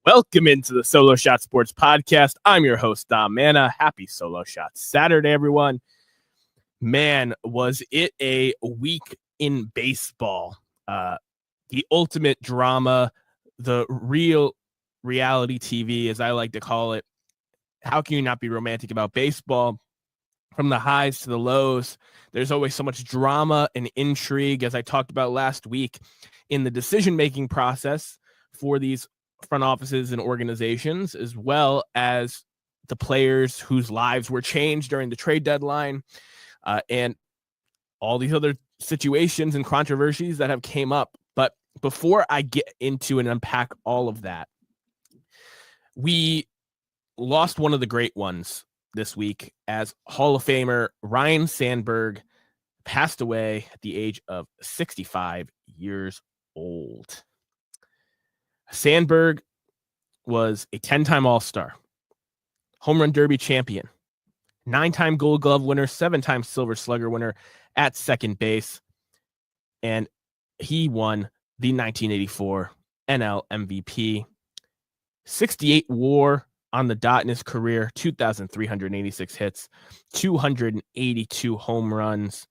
Welcome into the Solo Shot Sports Podcast. I'm your host, Dom Manna. Happy Solo Shot Saturday, everyone. Man, was it a week in baseball. The ultimate drama, the real reality TV, as I like to call it. How can you not be romantic about baseball? From the highs to the lows, there's always so much drama and intrigue, as I talked about last week, in the decision-making process for these front offices and organizations, as well as the players whose lives were changed during the trade deadline, and all these other situations and controversies that have came up. But before I get into and unpack all of that, we lost one of the great ones this week as Hall of Famer Ryne Sandberg passed away at the age of 65 years old. Sandberg was a 10-time All-Star, home run derby champion, 9-time Gold Glove winner, 7-time Silver Slugger winner at second base, and he won the 1984 NL MVP. 68 WAR on the dot in his career, 2,386 hits, 282 home runs,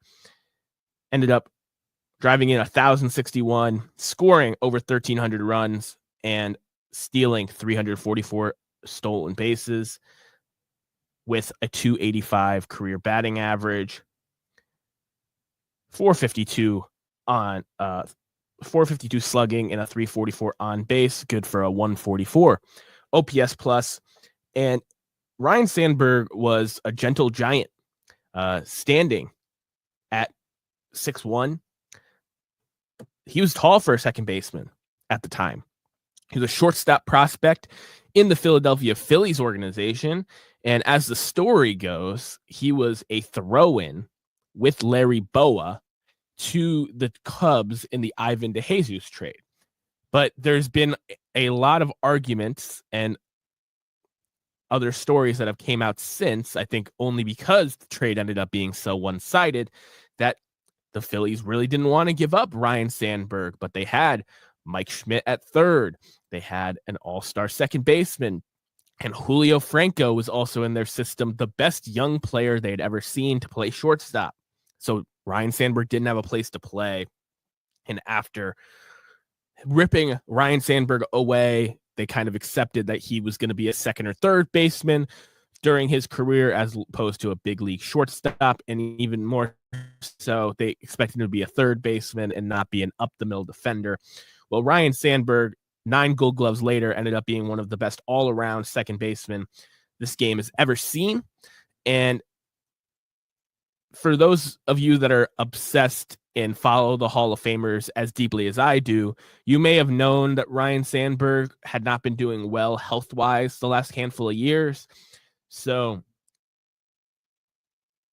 ended up driving in 1,061, scoring over 1,300 runs, and stealing 344 stolen bases with a 285 career batting average, 452 on 452 slugging and a 344 on base, good for a 144 OPS plus. And Ryne Sandberg was a gentle giant, standing at 6'1". He was tall for a second baseman at the time. He was a shortstop prospect in the Philadelphia Phillies organization. And as the story goes, he was a throw-in with Larry Bowa to the Cubs in the Ivan DeJesus trade. But there's been a lot of arguments and other stories that have came out since, I think only because the trade ended up being so one-sided, that the Phillies really didn't want to give up Ryne Sandberg, but they had Mike Schmidt at third. They had an all-star second baseman, and Julio Franco was also in their system, the best young player they had ever seen to play shortstop. So Ryne Sandberg didn't have a place to play. And after ripping Ryne Sandberg away, they kind of accepted that he was going to be a second or third baseman during his career as opposed to a big league shortstop. And even more so, they expected him to be a third baseman and not be an up-the-middle defender. Well, Ryne Sandberg, 9 Gold Gloves later, ended up being one of the best all-around second basemen this game has ever seen. And for those of you that are obsessed and follow the Hall of Famers as deeply as I do, you may have known that Ryne Sandberg had not been doing well health-wise the last handful of years. So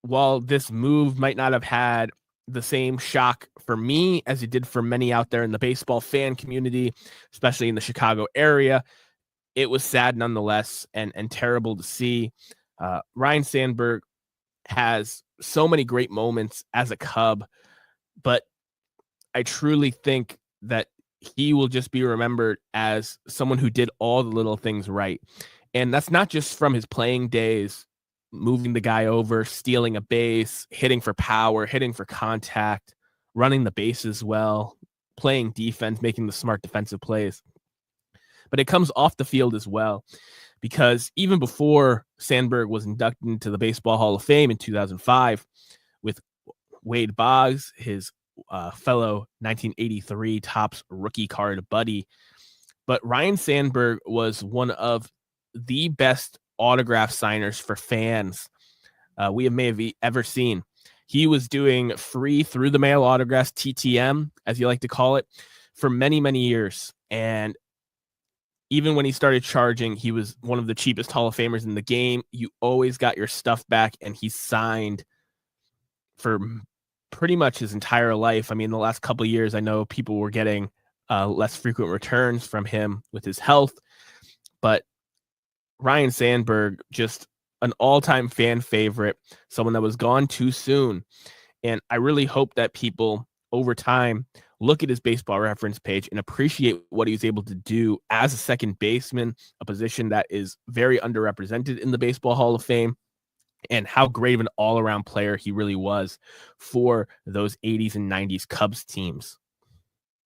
while this move might not have had the same shock for me as it did for many out there in the baseball fan community, especially in the Chicago area, it was sad nonetheless and terrible to see. Ryne Sandberg has so many great moments as a Cub, but I truly think that he will just be remembered as someone who did all the little things right. And that's not just from his playing days, moving the guy over, stealing a base, hitting for power, hitting for contact, running the bases well, playing defense, making the smart defensive plays. But it comes off the field as well, because even before Sandberg was inducted into the Baseball Hall of Fame in 2005 with Wade Boggs, his fellow 1983 Topps rookie card buddy, but Ryne Sandberg was one of the best autograph signers for fans we may have ever seen. He was doing free through the mail autographs, TTM, as you like to call it, for many, many years. And even when he started charging, he was one of the cheapest Hall of Famers in the game. You always got your stuff back, and he signed for pretty much his entire life. I mean, the last couple of years, I know people were getting less frequent returns from him with his health, but Ryne Sandberg, just an all-time fan favorite, someone that was gone too soon. And I really hope that people over time look at his baseball reference page and appreciate what he was able to do as a second baseman, a position that is very underrepresented in the Baseball Hall of Fame, and how great of an all-around player he really was for those 80s and 90s Cubs teams.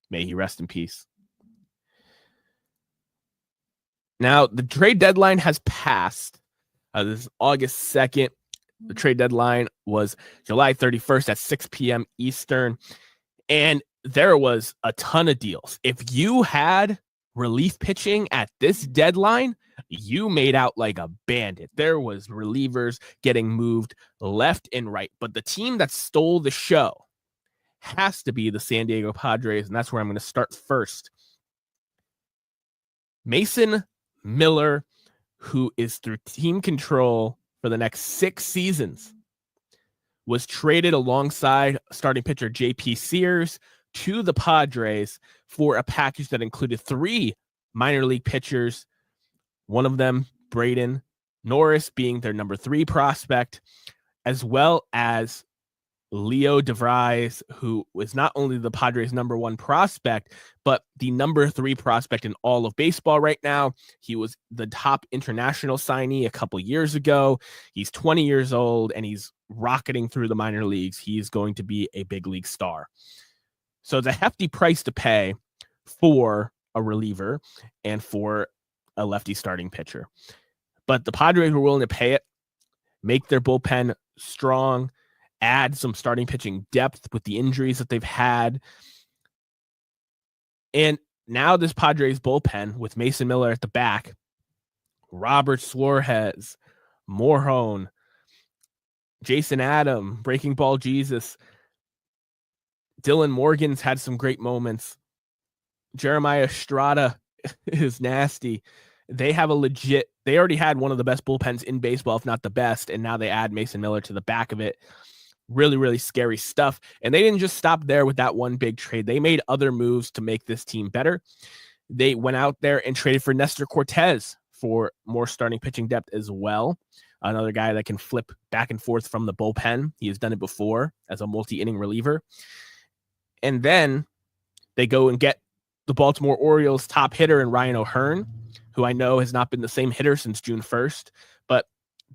May he rest in peace. Now, the trade deadline has passed. This is August 2nd. The trade deadline was July 31st at 6 p.m. Eastern. And there was a ton of deals. If you had relief pitching at this deadline, you made out like a bandit. There was relievers getting moved left and right. But the team that stole the show has to be the San Diego Padres, and that's where I'm going to start first. Mason Miller, who is through team control for the next 6 seasons, was traded alongside starting pitcher J.P. Sears to the Padres for a package that included 3 minor league pitchers, one of them, Braden Norris, being their number 3 prospect, as well as Leo DeVries, who was not only the Padres' number 1 prospect, but the number 3 prospect in all of baseball right now. He was the top international signee a couple years ago. He's 20 years old, and he's rocketing through the minor leagues. He's going to be a big league star. So it's a hefty price to pay for a reliever and for a lefty starting pitcher. But the Padres were willing to pay it, make their bullpen strong, add some starting pitching depth with the injuries that they've had. And now this Padres bullpen with Mason Miller at the back, Robert Suarez, Morhone, Jason Adam, Breaking Ball Jesus, Dylan Morgan's had some great moments. Jeremiah Estrada is nasty. They already had one of the best bullpens in baseball, if not the best, and now they add Mason Miller to the back of it. Really, really scary stuff. And they didn't just stop there with that one big trade. They made other moves to make this team better. They went out there and traded for Nestor Cortez for more starting pitching depth as well. Another guy that can flip back and forth from the bullpen. He has done it before as a multi-inning reliever. And then they go and get the Baltimore Orioles top hitter in Ryan O'Hearn, who I know has not been the same hitter since June 1st, but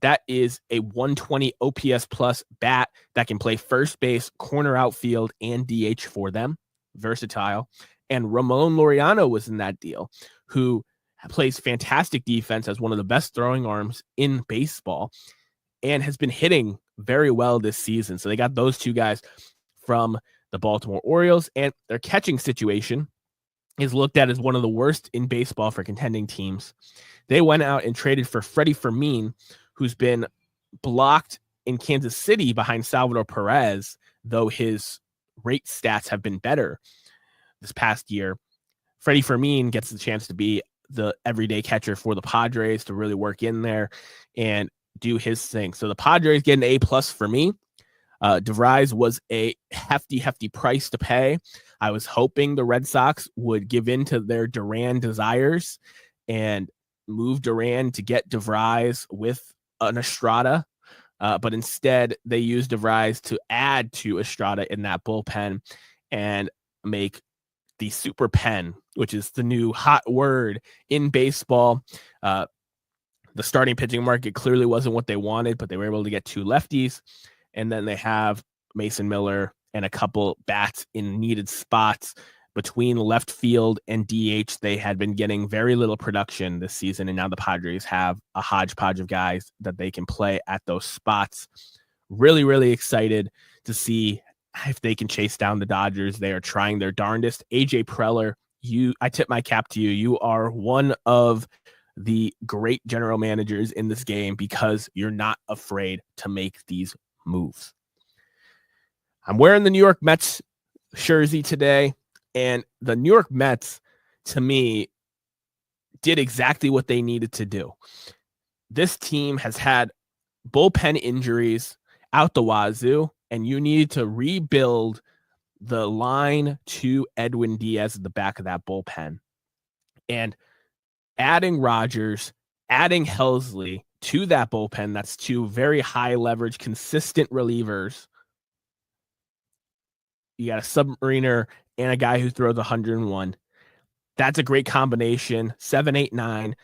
that is a 120 OPS plus bat that can play first base, corner outfield, and DH for them. Versatile. And Ramon Laureano was in that deal, who plays fantastic defense, as one of the best throwing arms in baseball, and has been hitting very well this season. So they got those 2 guys from the Baltimore Orioles, and their catching situation is looked at as one of the worst in baseball for contending teams. They went out and traded for Freddie Fermin, who's been blocked in Kansas City behind Salvador Perez, though his rate stats have been better this past year. Freddie Fermin gets the chance to be the everyday catcher for the Padres, to really work in there and do his thing. So the Padres get an A+ for me. DeVries was a hefty price to pay. I was hoping the Red Sox would give in to their Duran desires and move Duran to get DeVries with an Estrada, but instead they used DeVries to add to Estrada in that bullpen and make the super pen, which is the new hot word in baseball. The starting pitching market clearly wasn't what they wanted, but they were able to get 2 lefties. And then they have Mason Miller and a couple bats in needed spots between left field and DH. They had been getting very little production this season, and now the Padres have a hodgepodge of guys that they can play at those spots. Really, really excited to see if they can chase down the Dodgers. They are trying their darndest. AJ Preller, I tip my cap to you. You are one of the great general managers in this game, because you're not afraid to make these moves. I'm wearing the New York Mets jersey today, and the New York Mets, to me, did exactly what they needed to do. This team has had bullpen injuries out the wazoo, and you need to rebuild the line to Edwin Diaz at the back of that bullpen. And adding Rogers, adding Helsley to that bullpen, that's 2 very high leverage, consistent relievers, You got a submariner and a guy who throws 101. That's a great combination. 7, 8, 9.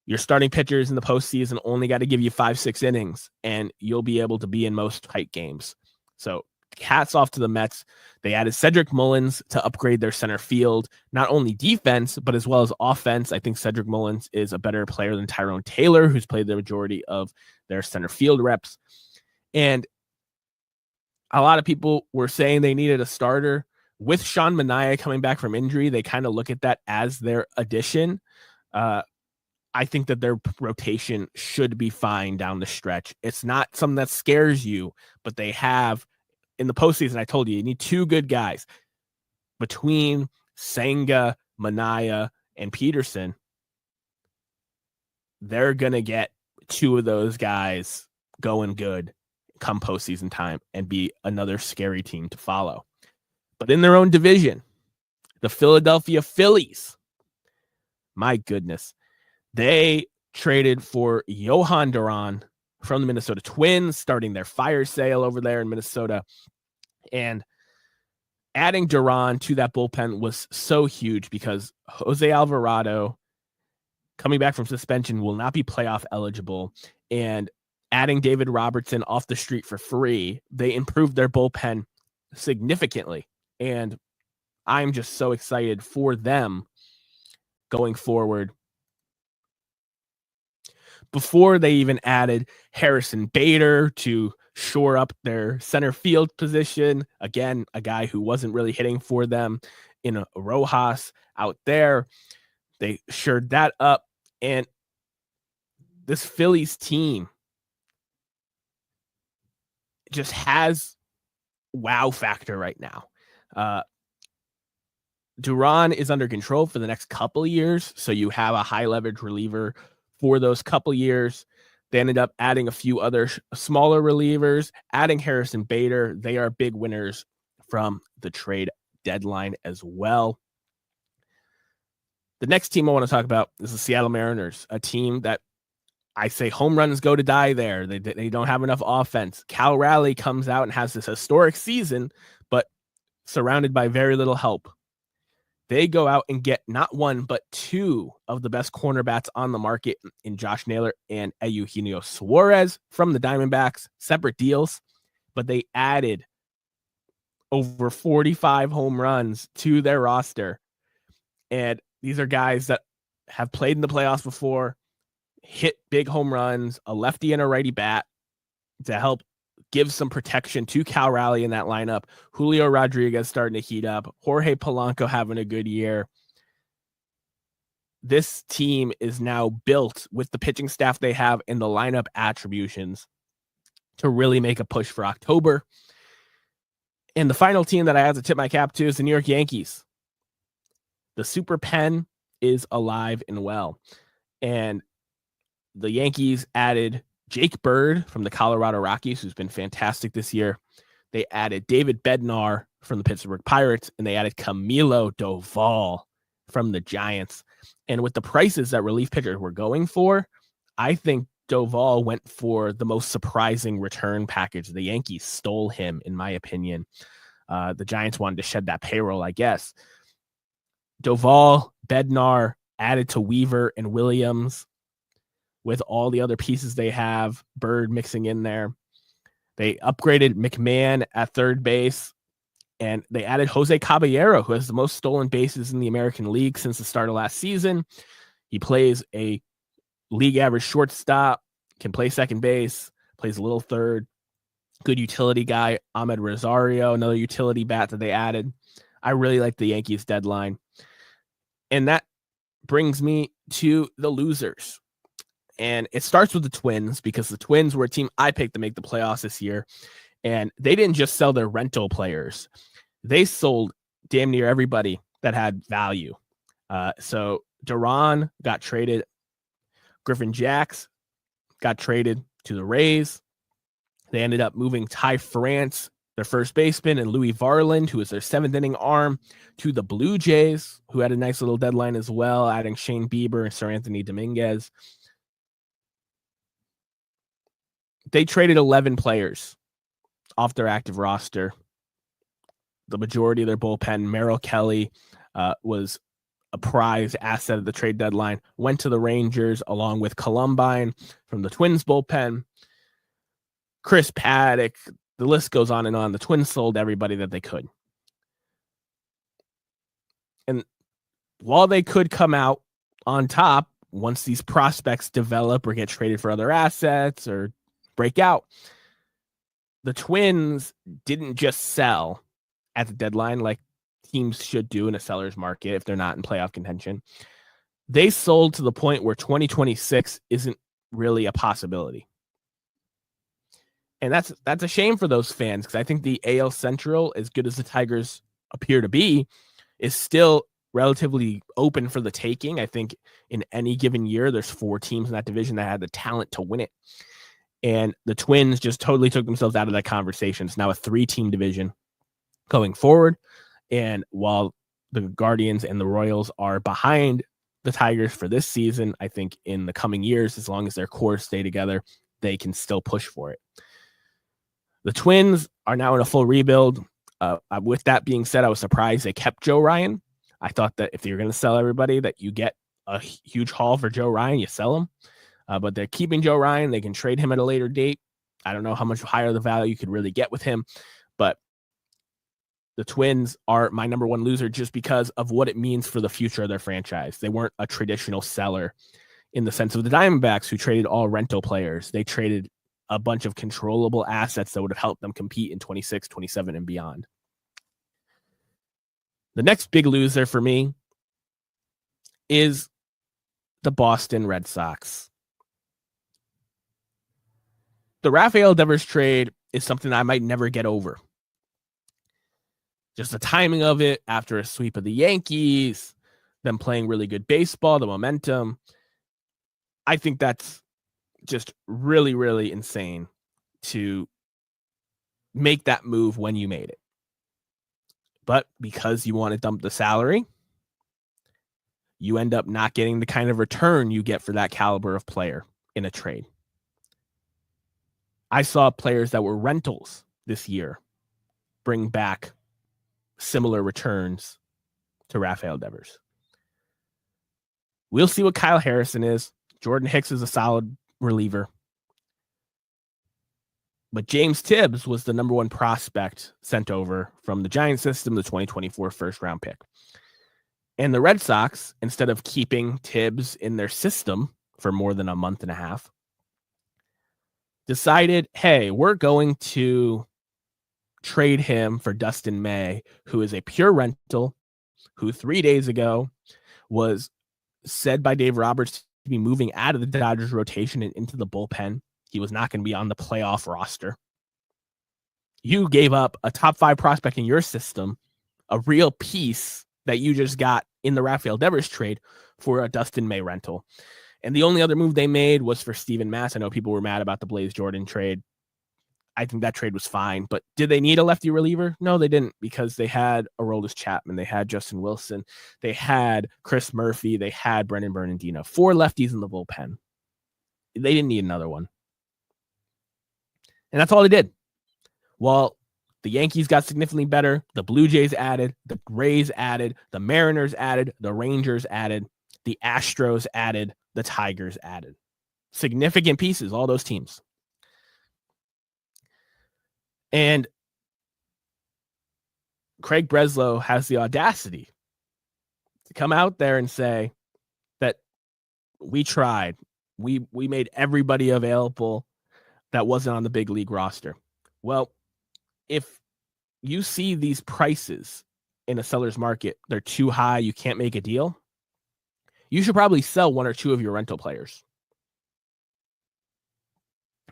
Your starting pitchers in the postseason only got to give you 5-6 innings, and you'll be able to be in most tight games. So hats off to the Mets. They added Cedric Mullins to upgrade their center field, not only defense, but as well as offense. I think Cedric Mullins is a better player than Tyrone Taylor, who's played the majority of their center field reps. And a lot of people were saying they needed a starter. With Sean Manaea coming back from injury, they kind of look at that as their addition. I think that their rotation should be fine down the stretch. It's not something that scares you, but they have in the postseason. I told you need two good guys between Senga, Manaea, and Peterson. They're going to get two of those guys going good come postseason time and be another scary team to follow. But in their own division, the Philadelphia Phillies, my goodness, they traded for Johan Duran from the Minnesota Twins, starting their fire sale over there in Minnesota. And adding Duran to that bullpen was so huge because Jose Alvarado, coming back from suspension, will not be playoff eligible. And adding David Robertson off the street for free, they improved their bullpen significantly. And I'm just so excited for them going forward. Before they even added Harrison Bader to shore up their center field position, again, a guy who wasn't really hitting for them in a Rojas out there. They shored that up. And this Phillies team just has wow factor right now. Duran is under control for the next couple of years, so you have a high leverage reliever for those couple years. They ended up adding a few other smaller relievers, adding Harrison Bader. They are big winners from the trade deadline as well. The next team I want to talk about is the Seattle Mariners, a team that I say home runs go to die there. They don't have enough offense. Cal Raleigh comes out and has this historic season, but surrounded by very little help. They go out and get not one, but two of the best cornerbacks on the market in Josh Naylor and Eugenio Suarez from the Diamondbacks, separate deals, but they added over 45 home runs to their roster. And these are guys that have played in the playoffs before, hit big home runs, a lefty and a righty bat to help give some protection to Cal Raleigh in that lineup. Julio Rodriguez starting to heat up. Jorge Polanco having a good year. This team is now built with the pitching staff they have and the lineup attributions to really make a push for October. And the final team that I have to tip my cap to is the New York Yankees. The Super Pen is alive and well. And the Yankees added Jake Bird from the Colorado Rockies, who's been fantastic this year. They added David Bednar from the Pittsburgh Pirates, and they added Camilo Doval from the Giants. And with the prices that relief pitchers were going for, I think Doval went for the most surprising return package. The Yankees stole him, in my opinion. The Giants wanted to shed that payroll, I guess. Doval, Bednar added to Weaver and Williams with all the other pieces they have, Bird mixing in there. They upgraded McMahon at third base, and they added Jose Caballero, who has the most stolen bases in the American League since the start of last season. He plays a league average shortstop, can play second base, plays a little third. Good utility guy. Ahmed Rosario, another utility bat that they added. I really like the Yankees deadline. And that brings me to the losers. And it starts with the Twins, because the Twins were a team I picked to make the playoffs this year. And they didn't just sell their rental players. They sold damn near everybody that had value. So Duran got traded. Griffin Jacks got traded to the Rays. They ended up moving Ty France, their first baseman, and Louis Varland, who was their seventh inning arm, to the Blue Jays, who had a nice little deadline as well, adding Shane Bieber and Sir Anthony Dominguez. They traded 11 players off their active roster. the majority of their bullpen. Merrill Kelly was a prize asset at the trade deadline, went to the Rangers along with Columbine from the Twins bullpen. Chris Paddock, the list goes on and on. The Twins sold everybody that they could. And while they could come out on top once these prospects develop or get traded for other assets or break out, the Twins didn't just sell at the deadline like teams should do in a seller's market if they're not in playoff contention. They sold to the point where 2026 isn't really a possibility. And that's a shame for those fans, because I think the AL Central, as good as the Tigers appear to be, is still relatively open for the taking. I think in any given year, there's 4 teams in that division that had the talent to win it. And the Twins just totally took themselves out of that conversation. It's now a 3-team division going forward. And while the Guardians and the Royals are behind the Tigers for this season, I think in the coming years, as long as their cores stay together, they can still push for it. The Twins are now in a full rebuild. With that being said, I was surprised they kept Joe Ryan. I thought that if you're going to sell everybody, that you get a huge haul for Joe Ryan, you sell him. But they're keeping Joe Ryan. They can trade him at a later date. I don't know how much higher the value you could really get with him, but the Twins are my number one loser just because of what it means for the future of their franchise. They weren't a traditional seller in the sense of the Diamondbacks, who traded all rental players. They traded a bunch of controllable assets that would have helped them compete in 26, 27, and beyond. The next big loser for me is the Boston Red Sox. The Rafael Devers trade is something I might never get over. Just the timing of it after a sweep of the Yankees, them playing really good baseball, the momentum. I think that's just really, really insane to make that move when you made it. But because you want to dump the salary, you end up not getting the kind of return you get for that caliber of player in a trade. I saw players that were rentals this year bring back similar returns to Rafael Devers. We'll see what Kyle Harrison is. Jordan Hicks is a solid reliever. But James Tibbs was the number one prospect sent over from the Giants system, the 2024 first round pick. And the Red Sox, instead of keeping Tibbs in their system for more than a month and a half, decided, hey, we're going to trade him for Dustin May, who is a pure rental, who 3 days ago was said by Dave Roberts to be moving out of the Dodgers rotation and into the bullpen. He was not going to be on the playoff roster. You gave up a top 5 prospect in your system, a real piece that you just got in the Rafael Devers trade for a Dustin May rental. And the only other move they made was for Steven Matz. I know people were mad about the Blaze Jordan trade. I think that trade was fine, but did they need a lefty reliever? No, they didn't, because they had Aroldis Chapman, they had Justin Wilson, they had Chris Murphy, they had Brendan Bernardino, 4 lefties in the bullpen. They didn't need another one. And that's all they did. Well, the Yankees got significantly better. The Blue Jays added, the Rays added, the Mariners added, the Rangers added, the Astros added, the Tigers added. Significant pieces, all those teams. And Craig Breslow has the audacity to come out there and say that we tried. We made everybody available that wasn't on the big league roster. Well, if you see these prices in a seller's market, they're too high, you can't make a deal, you should probably sell 1 or 2 of your rental players.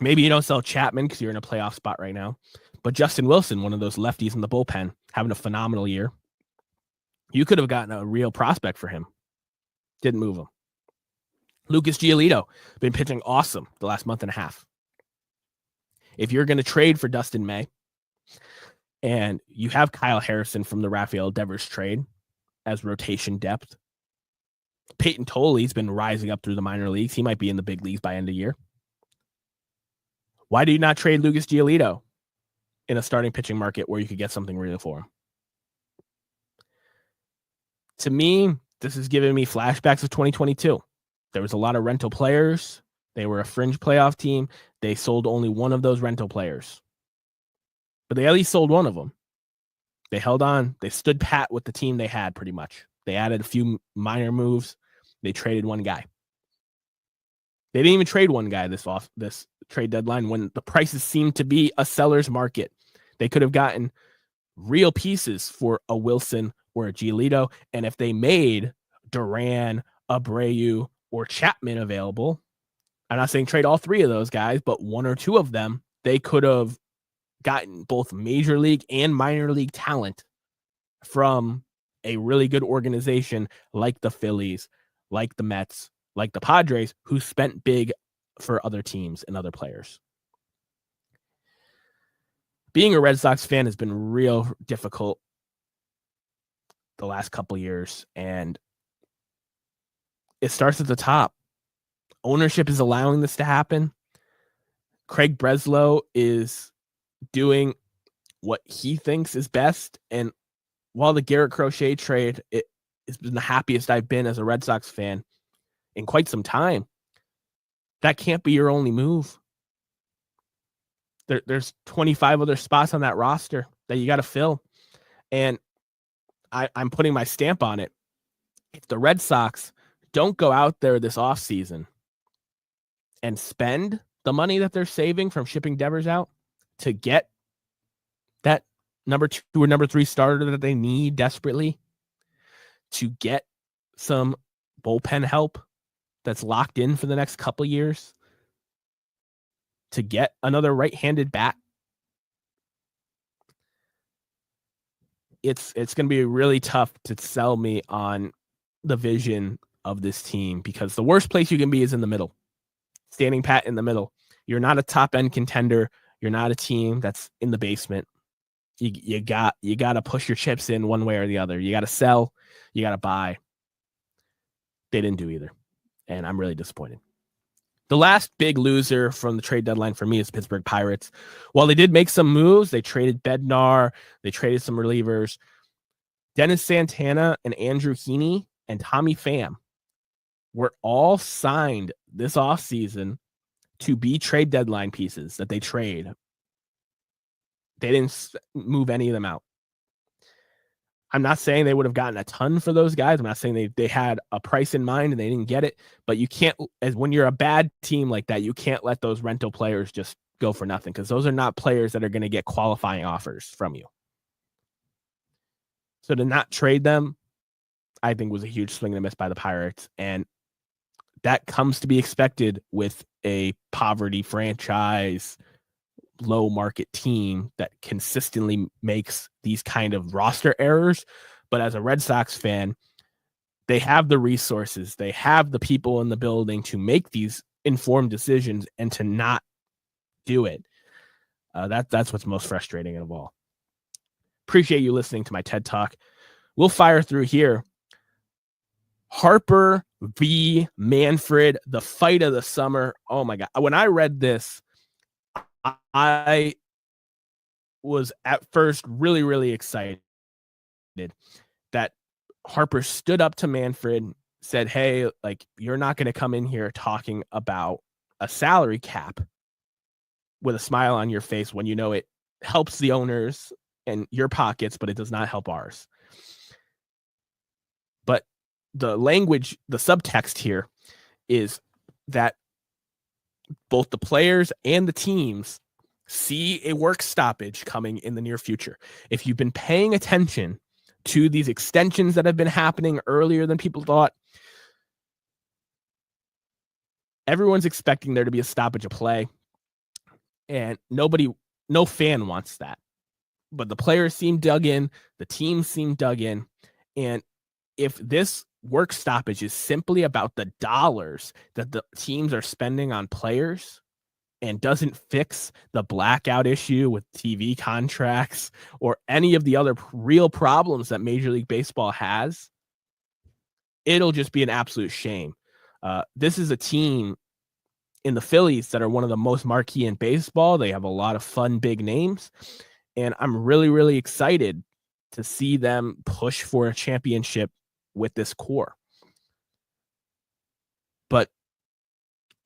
Maybe you don't sell Chapman because you're in a playoff spot right now, but Justin Wilson, one of those lefties in the bullpen, having a phenomenal year. You could have gotten a real prospect for him. Didn't move him. Lucas Giolito, been pitching awesome the last month and a half. If you're going to trade for Dustin May, and you have Kyle Harrison from the Rafael Devers trade as rotation depth, Peyton Tolley's been rising up through the minor leagues. He might be in the big leagues by end of year. Why do you not trade Lucas Giolito in a starting pitching market where you could get something real for him? To me, this is giving me flashbacks of 2022. There was a lot of rental players. They were a fringe playoff team. They sold only one of those rental players, but they at least sold one of them. They held on. They stood pat with the team they had pretty much. They added a few minor moves. They traded one guy. They didn't even trade one guy this trade deadline when the prices seemed to be a seller's market. They could have gotten real pieces for a Wilson or a Giolito. And if they made Duran, Abreu, or Chapman available, I'm not saying trade all three of those guys, but one or two of them, they could have gotten both major league and minor league talent from a really good organization like the Phillies, like the Mets, like the Padres, who spent big for other teams and other players. Being a Red Sox fan has been real difficult the last couple years, and it starts at the top. Ownership is allowing this to happen. Craig Breslow is doing what he thinks is best, and while the Garrett Crochet trade, it has been the happiest I've been as a Red Sox fan in quite some time, that can't be your only move. There's 25 other spots on that roster that you got to fill, and I'm putting my stamp on it. If the Red Sox don't go out there this offseason and spend the money that they're saving from shipping Devers out to get that number 2 or number 3 starter that they need desperately, to get some bullpen help that's locked in for the next couple years, to get another right-handed bat, it's going to be really tough to sell me on the vision of this team, because the worst place you can be is in the middle, standing pat in the middle. You're not a top-end contender. You're not a team that's in the basement. You got to push your chips in one way or the other. You got to sell. You got to buy. They didn't do either, and I'm really disappointed. The last big loser from the trade deadline for me is Pittsburgh Pirates. While they did make some moves, they traded Bednar, they traded some relievers. Dennis Santana and Andrew Heaney and Tommy Pham were all signed this offseason to be trade deadline pieces that they trade. They didn't move any of them out. I'm not saying they would have gotten a ton for those guys. I'm not saying they had a price in mind and they didn't get it, but you can't, as when you're a bad team like that, you can't let those rental players just go for nothing, because those are not players that are going to get qualifying offers from you. So to not trade them, I think was a huge swing and a miss by the Pirates. And that comes to be expected with a poverty franchise, low market team that consistently makes these kind of roster errors. But as a Red Sox fan, they have the resources, they have the people in the building to make these informed decisions, and to not do it. That's what's most frustrating of all. Appreciate you listening to my TED Talk. We'll fire through here. Harper v. Manfred, the fight of the summer. Oh my God. When I read this, I was at first really, really excited that Harper stood up to Manfred, said, hey, like, you're not going to come in here talking about a salary cap with a smile on your face when you know it helps the owners and your pockets, but it does not help ours. But the language, the subtext here is that both the players and the teams see a work stoppage coming in the near future. If you've been paying attention to these extensions that have been happening earlier than people thought, everyone's expecting there to be a stoppage of play, and no fan wants that. But the players seem dug in, the teams seem dug in, and if this work stoppage is simply about the dollars that the teams are spending on players and doesn't fix the blackout issue with TV contracts or any of the other real problems that Major League Baseball has, it'll just be an absolute shame. This is a team in the Phillies that are one of the most marquee in baseball. They have a lot of fun, big names, and I'm really, really excited to see them push for a championship with this core. But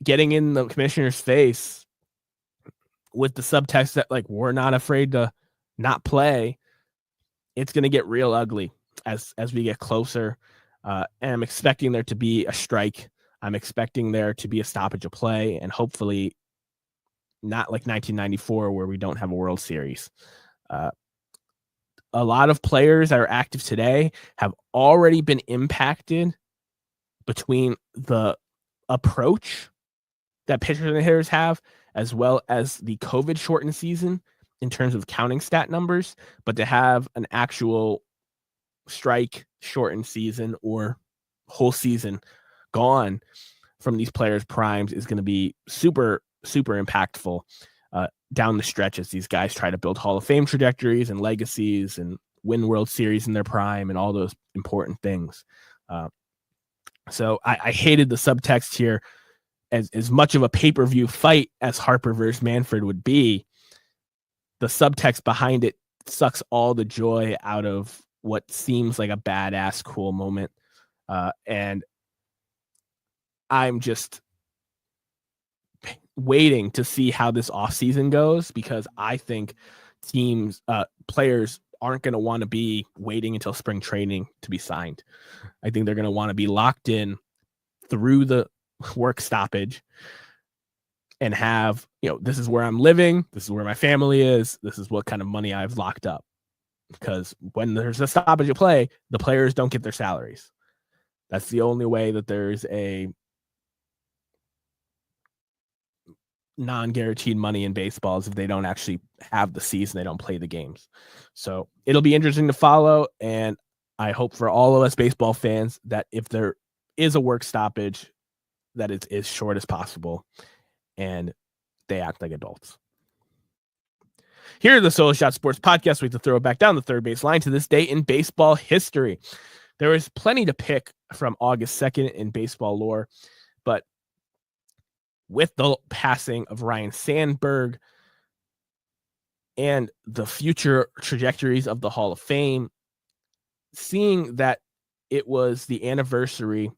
getting in the commissioner's face with the subtext that, like, we're not afraid to not play, it's going to get real ugly as we get closer. And I'm expecting there to be a strike. I'm expecting there to be a stoppage of play, and hopefully not like 1994 where we don't have a World Series. A lot of players that are active today have already been impacted between the approach that pitchers and hitters have, as well as the COVID shortened season in terms of counting stat numbers. But to have an actual strike shortened season or whole season gone from these players' primes is going to be super, super impactful down the stretch as these guys try to build Hall of Fame trajectories and legacies and win World Series in their prime and all those important things. So I hated the subtext here. As much of a pay-per-view fight as Harper versus Manfred would be, the subtext behind it sucks all the joy out of what seems like a badass, cool moment. And I'm just waiting to see how this offseason goes, because I think players aren't going to want to be waiting until spring training to be signed. I think they're going to want to be locked in through the work stoppage and have, this is where I'm living. This is where my family is. This is what kind of money I've locked up. Because when there's a stoppage of play, the players don't get their salaries. That's the only way that there's a non-guaranteed money in baseball, is if they don't actually have the season, they don't play the games. So it'll be interesting to follow. And I hope for all of us baseball fans that if there is a work stoppage, that it's as short as possible and they act like adults. Here are the Solo Shot Sports Podcast. We have to throw it back down the third base line to this day in baseball history. There is plenty to pick from August 2nd in baseball lore, but with the passing of Ryne Sandberg and the future trajectories of the Hall of Fame, seeing that it was the anniversary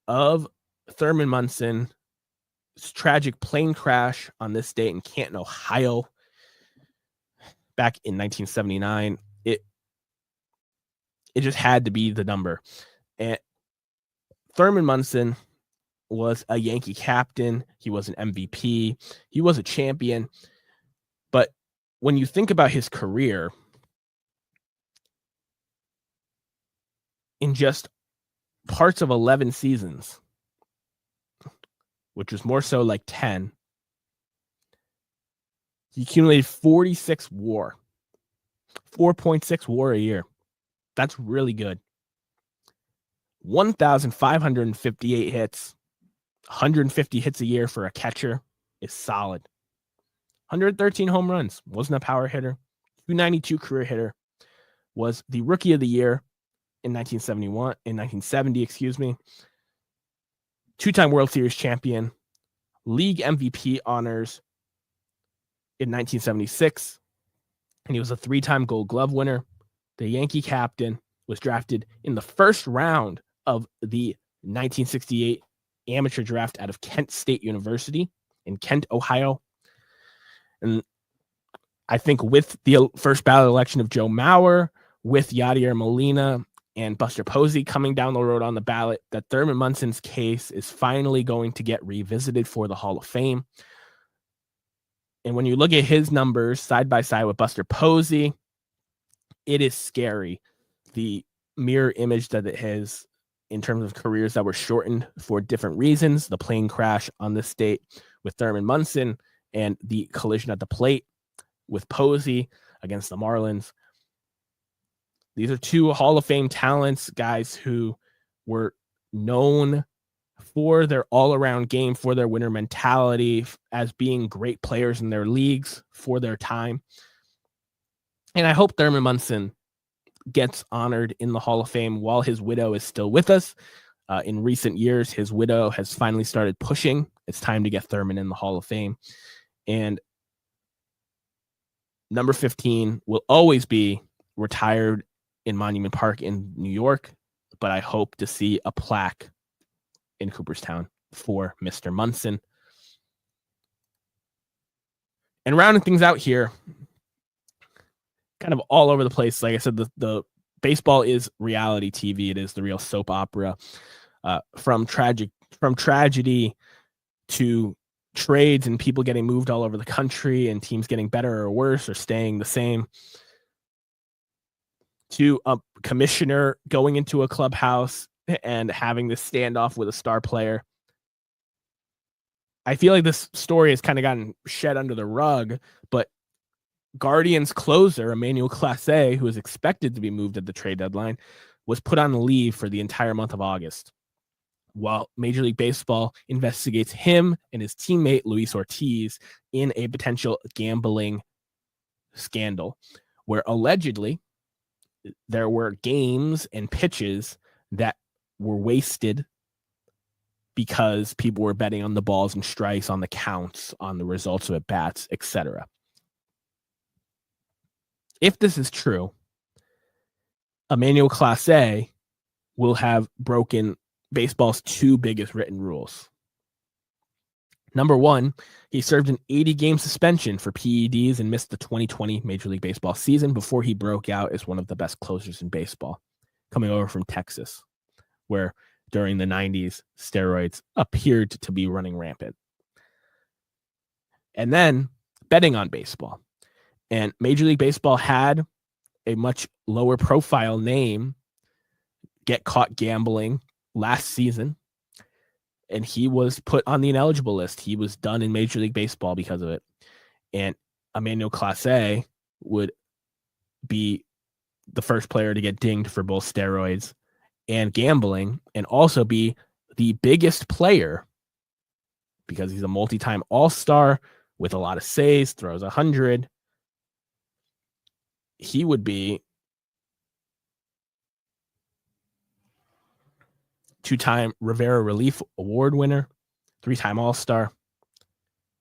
of Thurman Munson's tragic plane crash on this date in Canton, Ohio, back in 1979, it just had to be the number. And Thurman Munson was a Yankee captain. He was an MVP. He was a champion. But when you think about his career, in just parts of 11 seasons, which was more so like 10, he accumulated 46 WAR, 4.6 WAR a year. That's really good. 1,558 hits, 150 hits a year for a catcher is solid. 113 home runs, wasn't a power hitter. 292 career hitter, was the rookie of the year in 1970, excuse me. Two-time World Series champion, league MVP honors in 1976, and he was a three-time Gold Glove winner. The Yankee captain was drafted in the first round of the 1968 amateur draft out of Kent State University in Kent, Ohio. And I think with the first ballot election of Joe Mauer, with Yadier Molina and Buster Posey coming down the road on the ballot, that Thurman Munson's case is finally going to get revisited for the Hall of Fame. And when you look at his numbers side by side with Buster Posey, it is scary. The mirror image that it has in terms of careers that were shortened for different reasons, the plane crash on this date with Thurman Munson and the collision at the plate with Posey against the Marlins. These are two Hall of Fame talents, guys who were known for their all-around game, for their winner mentality, as being great players in their leagues for their time. And I hope Thurman Munson gets honored in the Hall of Fame while his widow is still with us. In recent years, his widow has finally started pushing. It's time to get Thurman in the Hall of Fame. And number 15 will always be retired in Monument Park in New York, but I hope to see a plaque in Cooperstown for Mr. Munson. And rounding things out here, kind of all over the place. Like I said, the baseball is reality TV. It is the real soap opera. From tragedy to trades and people getting moved all over the country and teams getting better or worse or staying the same, to a commissioner going into a clubhouse and having this standoff with a star player. I feel like this story has kind of gotten shed under the rug, but Guardians closer, Emmanuel Clase, who was expected to be moved at the trade deadline, was put on leave for the entire month of August, while Major League Baseball investigates him and his teammate, Luis Ortiz, in a potential gambling scandal where allegedly there were games and pitches that were wasted because people were betting on the balls and strikes, on the counts, on the results of at bats, etc. If this is true, Emmanuel Clase will have broken baseball's two biggest written rules. Number one, he served an 80-game suspension for PEDs and missed the 2020 Major League Baseball season before he broke out as one of the best closers in baseball, coming over from Texas, where during the 90s, steroids appeared to be running rampant. And then betting on baseball. And Major League Baseball had a much lower profile name get caught gambling last season, and he was put on the ineligible list. He was done in Major League Baseball because of it. And Emmanuel Clase would be the first player to get dinged for both steroids and gambling, and also be the biggest player, because he's a multi-time all-star with a lot of saves, throws 100. He would be two-time Rivera Relief Award winner, 3-time All-Star.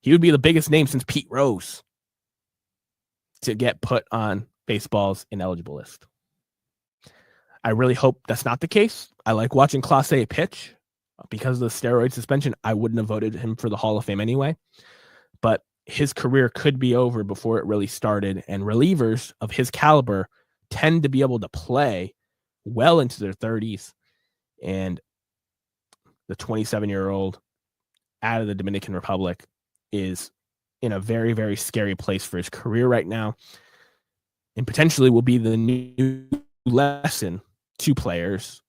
He would be the biggest name since Pete Rose to get put on baseball's ineligible list. I really hope that's not the case. I like watching Clase pitch. Because of the steroid suspension, I wouldn't have voted him for the Hall of Fame anyway. But his career could be over before it really started. And relievers of his caliber tend to be able to play well into their 30s. And the 27-year-old out of the Dominican Republic is in a very, very scary place for his career right now, and potentially will be the new lesson to players,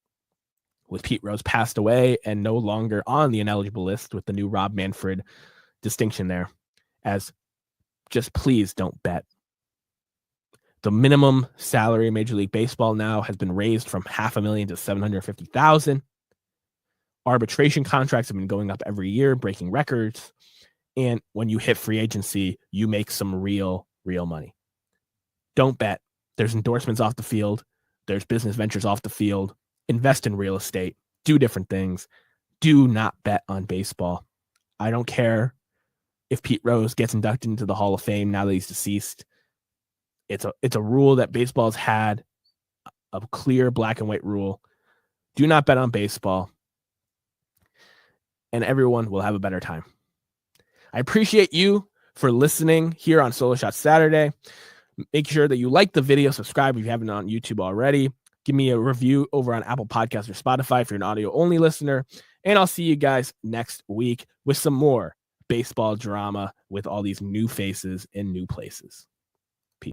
with Pete Rose passed away and no longer on the ineligible list, with the new Rob Manfred distinction there, as just please don't bet. The minimum salary in Major League Baseball now has been raised from $500,000 to $750,000. Arbitration contracts have been going up every year, breaking records. And when you hit free agency, you make some real money. Don't bet. There's endorsements off the field. There's business ventures off the field. Invest in real estate. Do different things. Do not bet on baseball. I don't care if Pete Rose gets inducted into the Hall of Fame now that he's deceased. It's a rule that baseball's had, a clear black and white rule. Do not bet on baseball, and everyone will have a better time. I appreciate you for listening here on Solo Shot Saturday. Make sure that you like the video, subscribe if you haven't on YouTube already. Give me a review over on Apple Podcasts or Spotify if you're an audio-only listener. And I'll see you guys next week with some more baseball drama with all these new faces in new places.